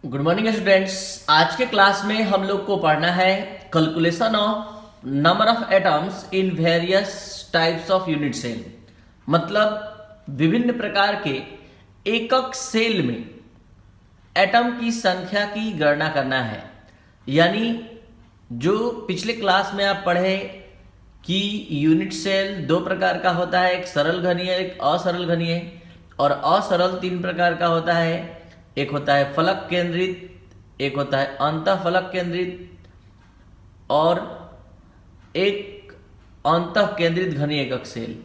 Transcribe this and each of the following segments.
Good morning students. आज के class में हम लोग को पढ़ना है calculation of number of atoms in various types of unit cell. मतलब विभिन्न प्रकार के एकक सेल में एटम की संख्या की गणना करना है। यानी जो पिछले क्लास में आप पढ़े कि यूनिट सेल दो प्रकार का होता है, एक सरल घनीय एक असरल घनीय, और असरल तीन प्रकार का होता है। एक होता है फलक केंद्रित, एक होता है अंतःफलक केंद्रित, और एक अंतः केंद्रित घनीय एकक सेल।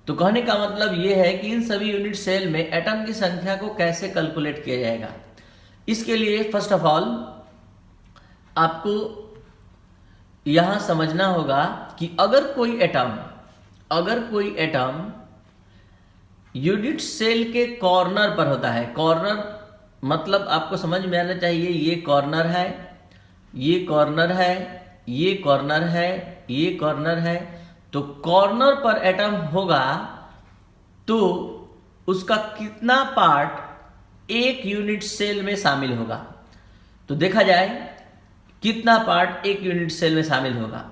तो कहने का मतलब ये है कि इन सभी यूनिट सेल में एटम की संख्या को कैसे कैलकुलेट किया जाएगा। इसके लिए फर्स्ट ऑफ ऑल आपको यहां समझना होगा कि अगर कोई एटम यूनिट सेल के कॉर्नर पर होता है, कॉर्नर मतलब आपको समझ में आना चाहिए, ये कॉर्नर है, ये कॉर्नर है, ये कॉर्नर है, ये कॉर्नर है। तो कॉर्नर पर एटम होगा तो उसका कितना पार्ट एक यूनिट सेल में शामिल होगा। तो देखा जाए कितना पार्ट एक यूनिट सेल में शामिल होगा।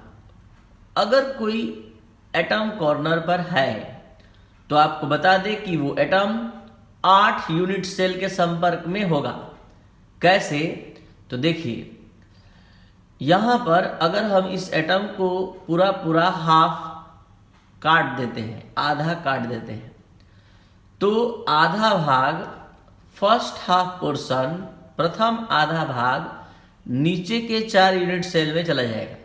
अगर कोई एटम कॉर्नर पर है तो आपको बता दें कि वो एटम 8 यूनिट सेल के संपर्क में होगा। कैसे? तो देखिए, यहां पर अगर हम इस एटम को पूरा हाफ काट देते हैं, आधा काट देते हैं, तो आधा भाग फर्स्ट हाफ पोर्शन, प्रथम आधा भाग नीचे के 4 यूनिट सेल में चला जाएगा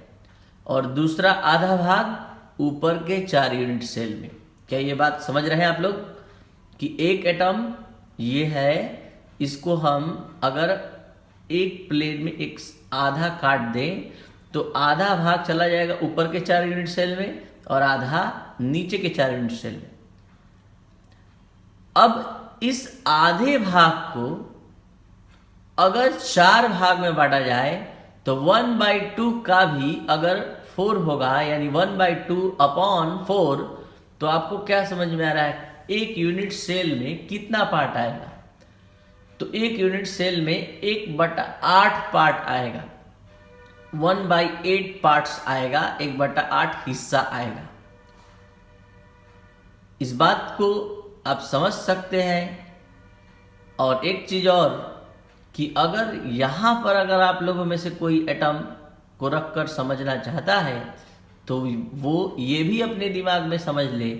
और दूसरा आधा भाग ऊपर के 4 यूनिट सेल में। क्या ये बात समझ रहे हैं आप लोग कि एक एटम ये है, इसको हम अगर एक प्लेन में एक आधा काट दें तो आधा भाग चला जाएगा ऊपर के 4 यूनिट सेल में और आधा नीचे के 4 यूनिट सेल में। अब इस आधे भाग को अगर 4 भाग में बांटा जाए तो 1/2 का भी अगर 4 होगा, यानी 1/2/4, तो आपको क्या समझ में आ रहा है एक यूनिट सेल में कितना पार्ट आएगा। तो एक यूनिट सेल में 1/8 पार्ट आएगा, 1/8 पार्ट्स आएगा, 1/8 हिस्सा आएगा। इस बात को आप समझ सकते हैं। और एक चीज और कि अगर यहां पर अगर आप लोगों में से कोई एटम को रखकर समझना चाहता है तो वो ये भी अपने दिमाग में समझ ले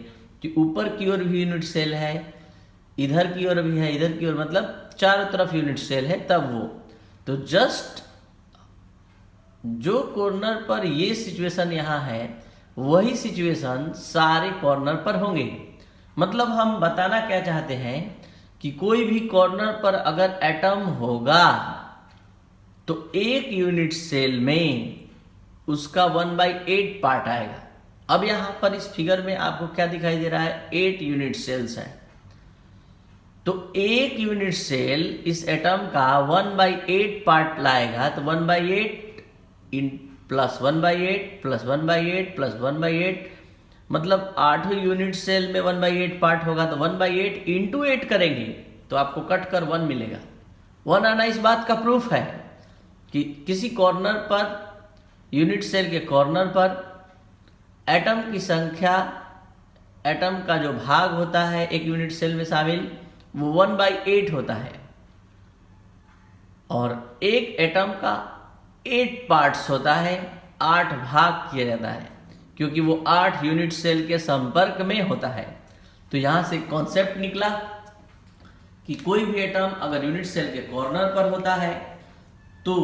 कि ऊपर की ओर भी यूनिट सेल है, इधर की ओर भी है, इधर की ओर, मतलब चारों तरफ यूनिट सेल है। तब वो तो जस्ट जो कॉर्नर पर ये सिचुएशन यहाँ है वही सिचुएशन सारे कॉर्नर पर होंगे। मतलब हम बताना क्या चाहते हैं कि कोई भी कॉर्नर पर अगर एटम होगा तो एक यूनिट सेल में उसका 1/8 पार्ट आएगा। अब यहां पर इस फिगर में आपको क्या दिखाई दे रहा है, 8 यूनिट सेल्स है। तो एक यूनिट सेल इस एटम का 1/8 पार्ट लाएगा, तो 1/8 प्लस 1/8 प्लस 1/8 प्लस 1/8, मतलब 8 यूनिट सेल में 1/8 पार्ट होगा। तो 1/8 इंटू 8 करेंगे तो आपको कट कर 1 मिलेगा। 1 आना इस बात का प्रूफ है कि किसी कॉर्नर पर, यूनिट सेल के कॉर्नर पर एटम की संख्या, एटम का जो भाग होता है एक यूनिट सेल में शामिल, वो 1/8 होता है। और एक एटम का 8 पार्ट्स होता है, 8 भाग किया जाता है, क्योंकि वो 8 यूनिट सेल के संपर्क में होता है। तो यहां से कॉन्सेप्ट निकला कि कोई भी एटम अगर यूनिट सेल के कॉर्नर पर होता है तो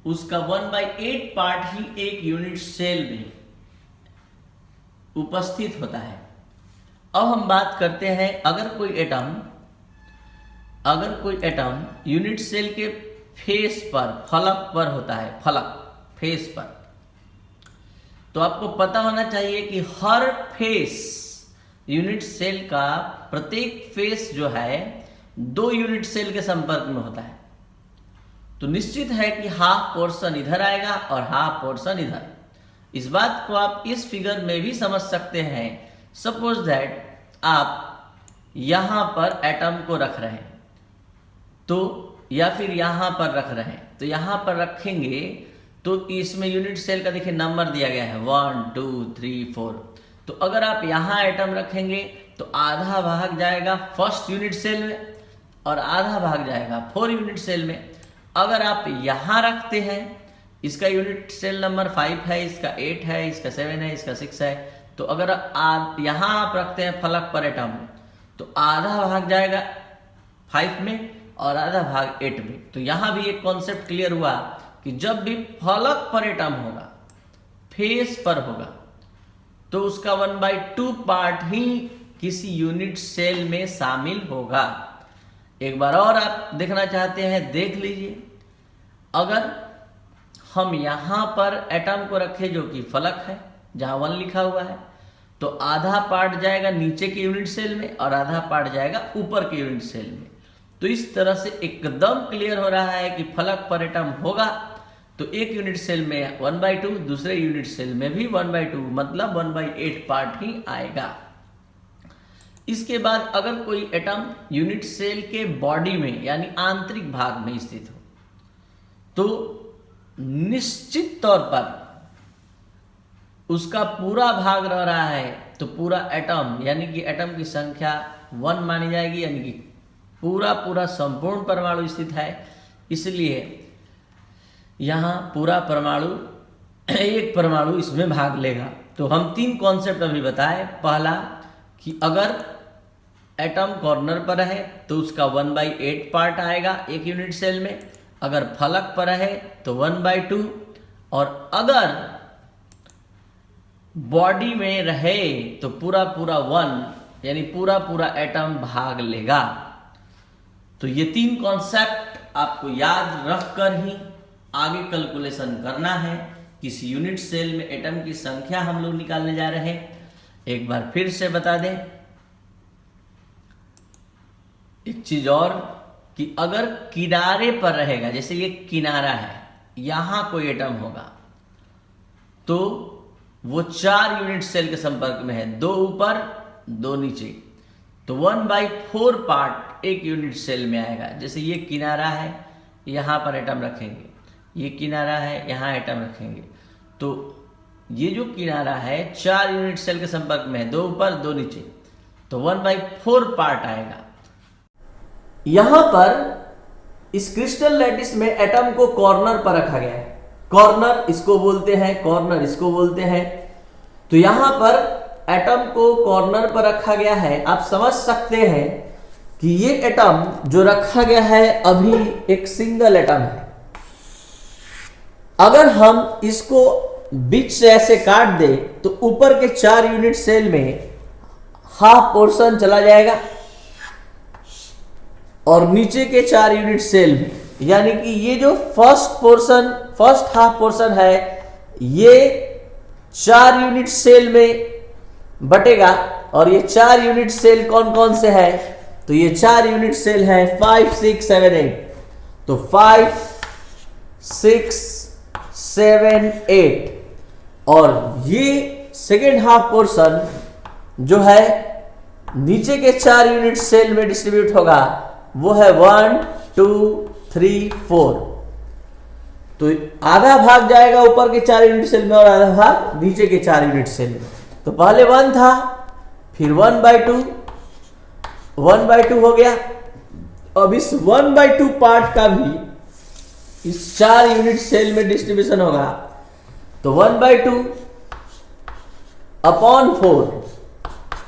उसका 1/8 पार्ट ही एक यूनिट सेल में उपस्थित होता है। अब हम बात करते हैं, अगर कोई एटम यूनिट सेल के फेस पर, फलक पर होता है, फलक फेस पर, तो आपको पता होना चाहिए कि हर फेस, यूनिट सेल का प्रत्येक फेस जो है 2 यूनिट सेल के संपर्क में होता है। तो निश्चित है कि हाफ पोर्शन इधर आएगा और हाफ पोर्शन इधर। इस बात को आप इस फिगर में भी समझ सकते हैं। सपोज दैट आप यहां पर एटम को रख रहे हैं तो या फिर यहाँ पर रख रहे हैं, तो यहाँ पर रखेंगे तो इसमें यूनिट सेल का देखिए नंबर दिया गया है 1 2 3 4। तो अगर आप यहाँ एटम रखेंगे तो आधा भाग जाएगा फर्स्ट यूनिट सेल में और आधा भाग जाएगा 4 यूनिट सेल में। अगर आप यहाँ रखते हैं, इसका यूनिट सेल नंबर 5 है, इसका 8 है, इसका 7 है, इसका 6 है, तो अगर यहाँ आप रखते हैं फलक पर एटम तो आधा भाग जाएगा 5 में और आधा भाग 8 में। तो यहाँ भी एक कॉन्सेप्ट क्लियर हुआ कि जब भी फलक पर एटम होगा, फेस पर होगा, तो उसका 1/2 पार्ट ही किसी यूनिट सेल में शामिल होगा। एक बार और आप देखना चाहते हैं, देख लीजिए। अगर हम यहां पर एटम को रखें जो कि फलक है, जहां 1 लिखा हुआ है, तो आधा पार्ट जाएगा नीचे के यूनिट सेल में और आधा पार्ट जाएगा ऊपर के यूनिट सेल में। तो इस तरह से एकदम क्लियर हो रहा है कि फलक पर एटम होगा तो एक यूनिट सेल में 1/2, दूसरे यूनिट सेल में भी 1/2, मतलब 1/8 पार्ट ही आएगा। इसके बाद अगर कोई एटम यूनिट सेल के बॉडी में यानी आंतरिक भाग में स्थित हो तो निश्चित तौर पर उसका पूरा भाग रह रहा है तो पूरा एटम यानी कि एटम की संख्या 1 मानी जाएगी, यानी कि पूरा संपूर्ण परमाणु स्थित है। इसलिए यहां पूरा परमाणु एक परमाणु इसमें भाग लेगा। तो हम 3 कॉन्सेप्ट अभी बताए। पहला कि अगर एटम कॉर्नर पर है तो उसका 1/8 पार्ट आएगा एक यूनिट सेल में, अगर फलक पर है तो 1/2, और अगर बॉडी में रहे तो पूरा 1 यानी पूरा एटम भाग लेगा। तो ये 3 कॉन्सेप्ट आपको याद रखकर ही आगे कैलकुलेशन करना है। किसी यूनिट सेल में एटम की संख्या हम लोग निकालने जा रहे हैं। एक बार फिर से बता दें एक चीज और कि अगर किनारे पर रहेगा, जैसे ये किनारा है, यहां कोई एटम होगा तो वो 4 यूनिट सेल के संपर्क में है, 2 ऊपर 2 नीचे, तो 1/4 पार्ट एक यूनिट सेल में आएगा। जैसे ये किनारा है, यहां पर एटम रखेंगे, ये किनारा है, यहां एटम रखेंगे, तो ये जो किनारा है 4 यूनिट सेल के संपर्क में है, 2 ऊपर 2 नीचे, तो 1/4 पार्ट आएगा। यहां पर इस क्रिस्टल लैटिस में एटम को कॉर्नर पर रखा गया है। कॉर्नर इसको बोलते हैं, कॉर्नर इसको बोलते हैं। तो यहां पर एटम को कॉर्नर पर रखा गया है। आप समझ सकते हैं कि ये एटम जो रखा गया है अभी एक सिंगल एटम है। अगर हम इसको बीच से ऐसे काट दे तो ऊपर के 4 यूनिट सेल में हाफ पोर्शन चला जाएगा और नीचे के 4 यूनिट सेल में, यानी कि ये जो फर्स्ट हाफ पोर्शन है ये 4 यूनिट सेल में बटेगा। और ये 4 यूनिट सेल कौन कौन से है? तो ये 4 यूनिट सेल है 5 6 7 8। तो 5 6 7 8 और ये सेकेंड हाफ पोर्शन जो है नीचे के 4 यूनिट सेल में डिस्ट्रीब्यूट होगा, वो है 1 2 3 4। तो आधा भाग जाएगा ऊपर के 4 यूनिट सेल में और आधा भाग नीचे के 4 यूनिट सेल में। तो पहले 1 था, फिर 1/2 हो गया। अब इस 1/2 पार्ट का भी इस 4 यूनिट सेल में डिस्ट्रीब्यूशन होगा, तो 1/2 अपॉन 4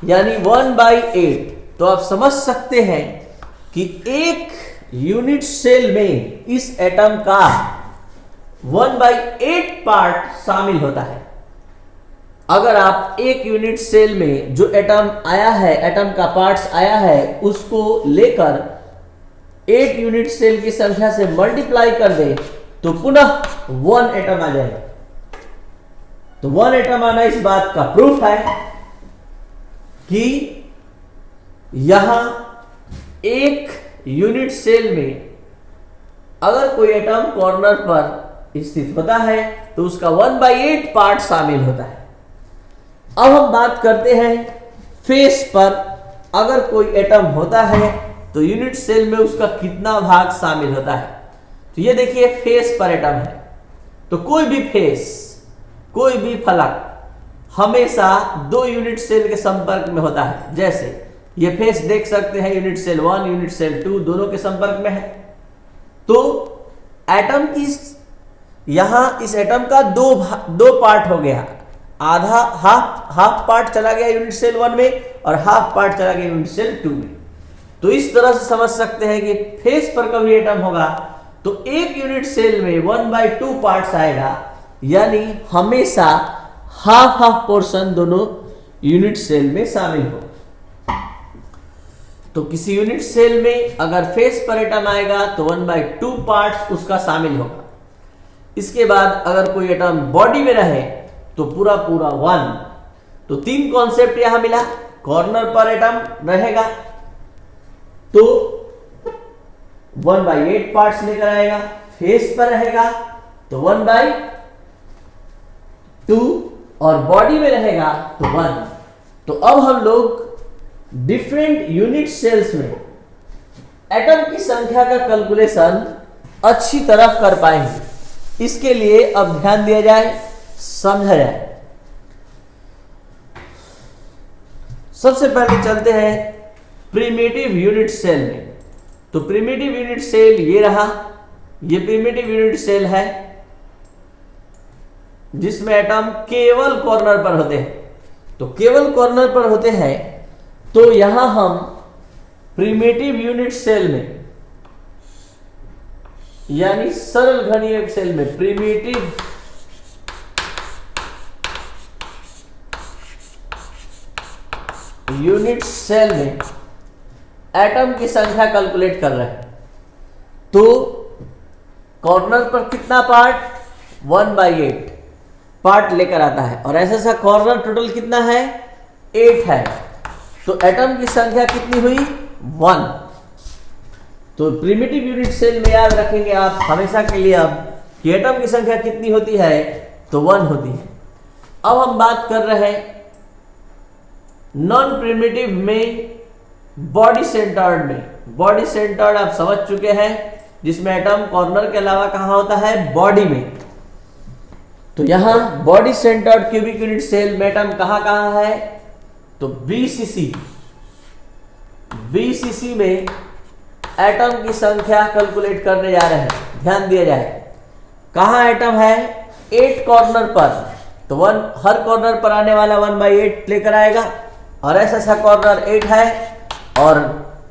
यानी 1/8। तो आप समझ सकते हैं कि एक यूनिट सेल में इस एटम का 1/8 पार्ट शामिल होता है। अगर आप एक यूनिट सेल में जो एटम आया है, एटम का पार्ट्स आया है, उसको लेकर 8 यूनिट सेल की संख्या से मल्टीप्लाई कर दे तो पुनः 1 एटम आ जाएगा। तो 1 एटम आना इस बात का प्रूफ है कि यहां एक यूनिट सेल में अगर कोई एटम कॉर्नर पर स्थित होता है तो उसका 1/8 पार्ट शामिल होता है। अब हम बात करते हैं फेस पर। अगर कोई एटम होता है तो यूनिट सेल में उसका कितना भाग शामिल होता है। तो ये देखिए फेस पर एटम है, तो कोई भी फेस, कोई भी फलक हमेशा 2 यूनिट सेल के संपर्क में होता है। जैसे ये फेस देख सकते हैं, यूनिट सेल 1 यूनिट सेल 2 दोनों के संपर्क में है। तो एटम की यहां इस एटम का दो पार्ट हो गया, आधा हाफ पार्ट चला गया यूनिट सेल 1 में और हाफ पार्ट चला गया यूनिट सेल 2 में। तो इस तरह से समझ सकते हैं कि फेस पर कभी एटम होगा तो एक यूनिट सेल में 1/2 पार्ट्स आएगा, यानी हमेशा हाफ पोर्शन दोनों यूनिट सेल में शामिल हो। तो किसी यूनिट सेल में अगर फेस पर एटम आएगा तो 1/2 पार्ट्स उसका शामिल होगा। इसके बाद अगर कोई एटम बॉडी में रहे तो पूरा 1। तो 3 कॉन्सेप्ट यहां मिला। कॉर्नर पर एटम रहेगा तो 1/8 पार्ट्स लेकर आएगा, फेस पर रहेगा तो 1/2 और बॉडी में रहेगा तो 1। तो अब हम लोग डिफरेंट यूनिट सेल्स में एटम की संख्या का कैलकुलेशन अच्छी तरह कर पाएंगे। इसके लिए अब ध्यान दिया जाए, समझा जाए। सबसे पहले चलते हैं प्रिमिटिव यूनिट सेल में। तो प्रिमिटिव यूनिट सेल ये रहा, ये प्रिमिटिव यूनिट सेल है जिसमें एटम केवल कॉर्नर पर होते हैं। तो केवल कॉर्नर पर होते हैं तो यहां हम प्रिमिटिव यूनिट सेल में यानी सरल घनीय सेल में प्रिमिटिव यूनिट सेल में एटम की संख्या कैलकुलेट कर रहे हैं। तो कॉर्नर पर कितना पार्ट 1/8 पार्ट लेकर आता है और ऐसा कॉर्नर टोटल कितना है 8 है। तो एटम की संख्या कितनी हुई 1। तो प्रिमिटिव यूनिट सेल में याद रखेंगे आप हमेशा के लिए अब कि एटम की संख्या कितनी होती है तो 1 होती है। अब हम बात कर रहे हैं नॉन प्रिमिटिव में बॉडी सेंटर्ड में। बॉडी सेंटर्ड आप समझ चुके हैं जिसमें एटम कॉर्नर के अलावा कहां होता है बॉडी में। तो यहां body centred cubic unit cell में एटम कहां है तो बीसीसी में एटम की संख्या कैलकुलेट करने जा रहे हैं। ध्यान दिया जाए कहां एटम है 8 कॉर्नर पर, तो हर कॉर्नर पर आने वाला 1/8 लेकर आएगा और ऐसा कॉर्नर 8 है और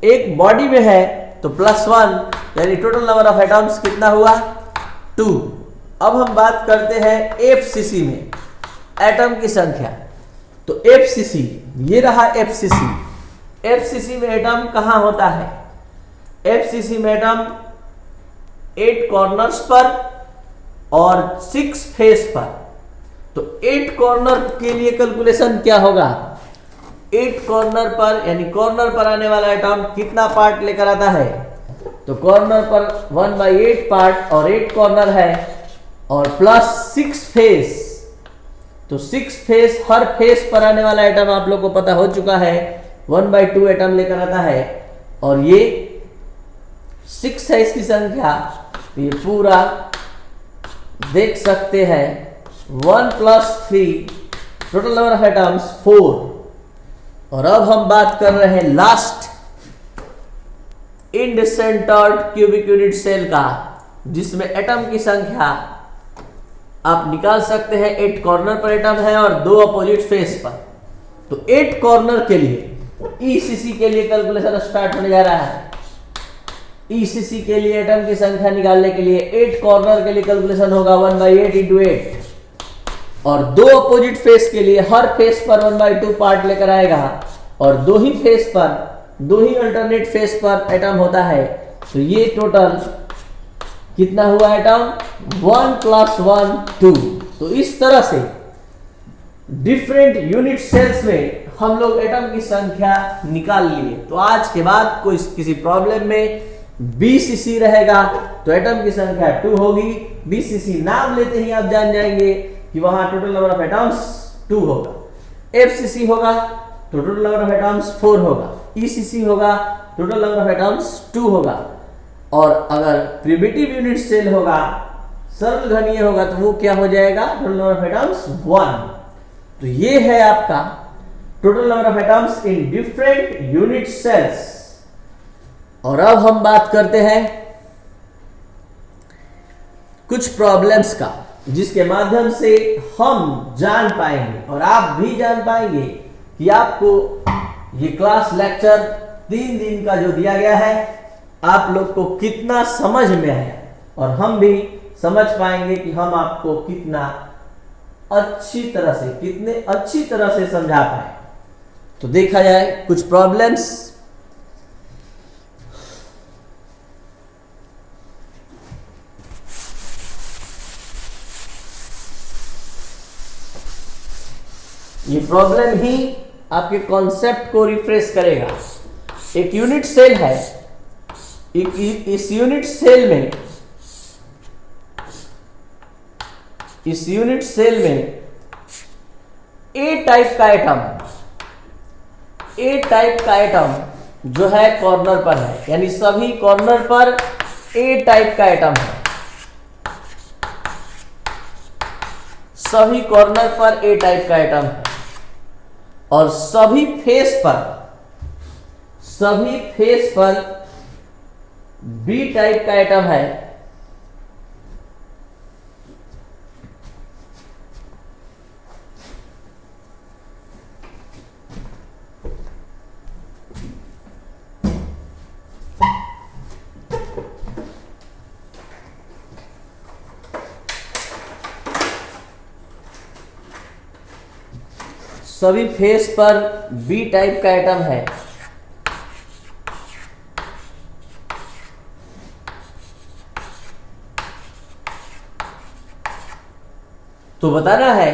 एक बॉडी में है तो +1 यानी टोटल नंबर ऑफ एटम्स कितना हुआ 2। अब हम बात करते हैं एफसीसी में एटम की संख्या। तो एफसीसी ये रहा एफसीसी में एटम कहां होता है एफसीसी में एटम 8 कॉर्नर्स पर और 6 फेस पर। तो 8 कॉर्नर के लिए कैलकुलेशन क्या होगा 8 कॉर्नर पर यानी कॉर्नर पर आने वाला एटम कितना पार्ट लेकर आता है तो कॉर्नर पर 1/8 पार्ट और 8 कॉर्नर है और +6 फेस। तो 6 फेस, हर फेस पर आने वाला एटम आप लोग को पता हो चुका है 1/2 एटम लेकर आता है और ये 6 है इसकी संख्या। ये पूरा देख सकते हैं 1 + 3 टोटल नंबर ऑफ एटम्स 4। और अब हम बात कर रहे हैं last end centred cubic unit cell का जिसमें एटम की संख्या आप निकाल सकते हैं 8 कॉर्नर पर एटम है और 2 अपोजिट फेस पर। तो 8 कॉर्नर के लिए ईसीसी के लिए कैलकुलेशन स्टार्ट होने जा रहा है। ईसीसी के लिए एटम की संख्या निकालने के लिए 8 कॉर्नर के लिए कैलकुलेशन होगा 1/8 × 8 और 2 अपोजिट फेस के लिए हर फेस पर 1/2 पार्ट लेकर आएगा और 2 ही फेस पर 2 ही अल्टरनेट फेस पर एटम होता है। तो ये टोटल कितना हुआ एटम 1 + 1 2। तो इस तरह से डिफरेंट यूनिट सेल्स में हम लोग एटम की संख्या निकाल लिए। तो आज के बाद कोई किसी प्रॉब्लम में बीसीसी रहेगा तो एटम की संख्या 2 होगी। बीसीसी नाम लेते ही आप जान जाएंगे कि वहां टोटल नंबर ऑफ एटम्स 2 होगा। एफसीसी होगा तो टोटल नंबर ऑफ एटम्स 4 होगा। ECC होगा, टोटल नंबर ऑफ एटम्स 2 होगा। और अगर प्रिमिटिव यूनिट सेल होगा, सरल घनीय होगा, तो वो क्या हो जाएगा, टोटल नंबर ऑफ एटम्स 1। तो ये है आपका total number of atoms in different unit cells. और अब हम बात करते हैं कुछ प्रॉब्लम्स का, जिसके माध्यम से हम जान पाएंगे और आप भी जान पाएंगे कि आपको ये क्लास लेक्चर 3 दिन का जो दिया गया है आप लोग को कितना समझ में आया, और हम भी समझ पाएंगे कि हम आपको कितना कितने अच्छी तरह से समझा पाए। तो देखा जाए कुछ प्रॉब्लम्स। ये प्रॉब्लम ही आपके कॉन्सेप्ट को रिफ्रेश करेगा। एक यूनिट सेल है, इस यूनिट सेल में ए टाइप का एटम जो है कॉर्नर पर है, यानी सभी कॉर्नर पर ए टाइप का एटम है। सभी कॉर्नर पर ए टाइप का एटम है और सभी फेस पर बी टाइप का एटम है। सभी फेस पर बी टाइप का एटम है। तो बताना है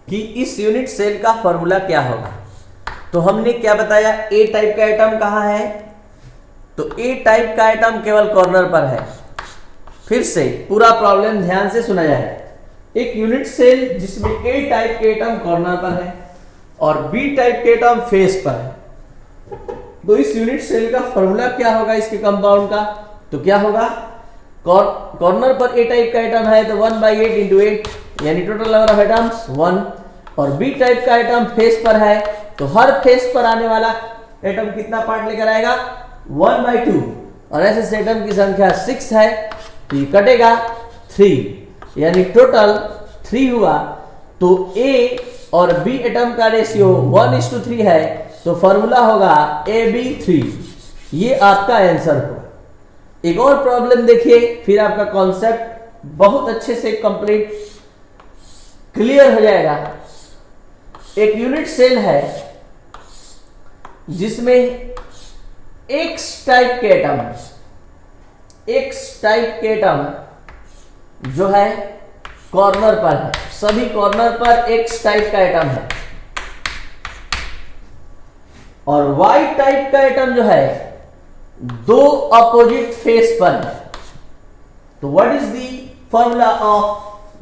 कि इस यूनिट सेल का फॉर्मूला क्या होगा। तो हमने क्या बताया, ए टाइप का एटम कहाँ है, तो ए टाइप का एटम केवल कॉर्नर पर है। फिर से पूरा प्रॉब्लम ध्यान से सुना जाए। एक यूनिट सेल जिसमें ए टाइप के एटम कॉर्नर पर है और बी टाइप के एटम फेस पर है, तो इस यूनिट सेल का फॉर्मूला क्या होगा इसके कंपाउंड का, तो क्या होगा, कॉर्नर पर ए टाइप का एटम है तो 1/8 × 8 यानी टोटल नंबर ऑफ एटम्स 1, और बी टाइप का एटम फेस पर है तो हर फेस पर आने वाला एटम कितना पार्ट लेकर आएगा, 1/2, और ऐसे एटम की संख्या 6 है तो ये कटेगा 3, यानी टोटल 3 हुआ। तो ए और बी एटम का रेशियो 1:3 है, तो फॉर्मूला होगा AB3। ये आपका आंसर होगा। एक और प्रॉब्लम देखिए, फिर आपका कॉन्सेप्ट बहुत अच्छे से कंप्लीट क्लियर हो जाएगा। एक यूनिट सेल है जिसमें X टाइप के एटम जो है कॉर्नर पर है, सभी कॉर्नर पर X टाइप का एटम है, और Y टाइप का एटम जो है 2 अपोजिट फेस पर है। तो what is the formula of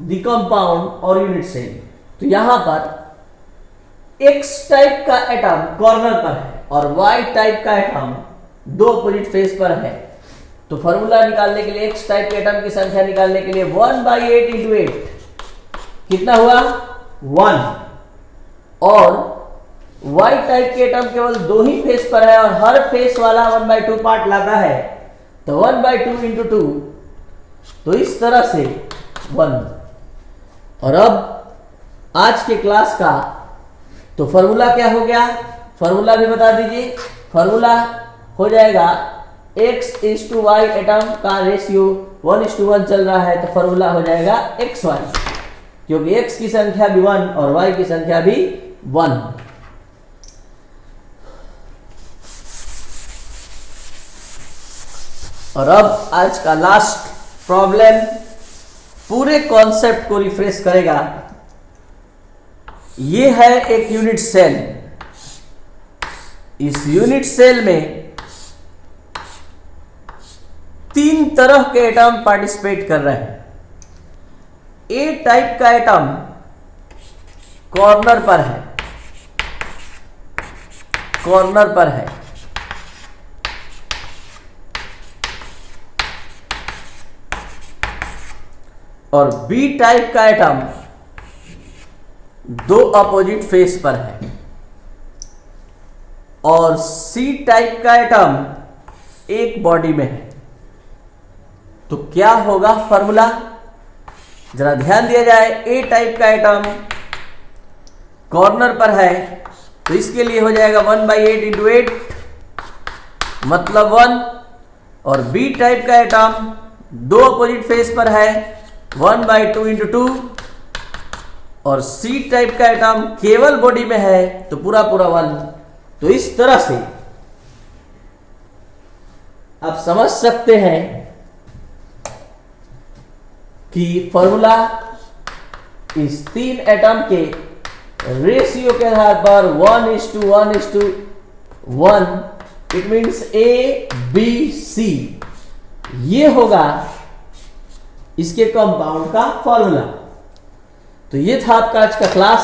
the compound और यूनिट सेल, तो यहां पर X टाइप का एटम कॉर्नर पर है और Y टाइप का एटम 2 अपोजिट फेस पर है। तो फॉर्मूला निकालने के लिए X टाइप के एटम की संख्या निकालने के लिए 1/8 × 8 कितना हुआ, 1, और Y टाइप के एटम केवल 2 ही फेस पर है और हर फेस वाला 1/2 पार्ट लाता है, तो 1/2 × 2, तो इस तरह से 1। और अब आज के क्लास का तो फॉर्मूला क्या हो गया, फॉर्मूला भी बता दीजिए। फॉर्मूला हो जाएगा X:Y एटम का रेशियो 1:1 चल रहा है, तो फॉर्मूला हो जाएगा XY, क्योंकि X की संख्या भी 1 और Y की संख्या भी 1। और अब आज का लास्ट प्रॉब्लम पूरे कॉन्सेप्ट को रिफ्रेश करेगा। ये है एक यूनिट सेल। इस यूनिट सेल में 3 तरह के एटम पार्टिसिपेट कर रहे हैं। ए टाइप का एटम कॉर्नर पर है, और बी टाइप का एटम दो अपोजिट फेस पर है और सी टाइप का एटम एक बॉडी में है, तो क्या होगा फॉर्मूला? जरा ध्यान दिया जाए। ए टाइप का एटम कॉर्नर पर है तो इसके लिए हो जाएगा 1/8 इंटू 8 मतलब 1, और बी टाइप का एटम दो अपोजिट फेस पर है 1/2 इंटू 2, और सी टाइप का एटम केवल बॉडी में है तो पूरा पूरा 1। तो इस तरह से आप समझ सकते हैं कि फॉर्मूला इस तीन एटम के रेशियो के आधार पर 1:1:1 it means A B C, ये होगा इसके कंपाउंड का फॉर्मूला। तो ये था आपका आज का क्लास।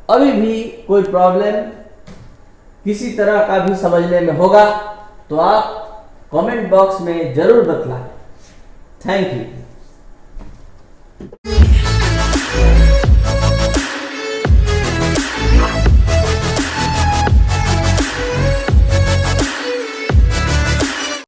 अभी भी कोई प्रॉब्लम किसी तरह का भी समझने में होगा तो आप कमेंट बॉक्स में जरूर बतलाएं। Thank you.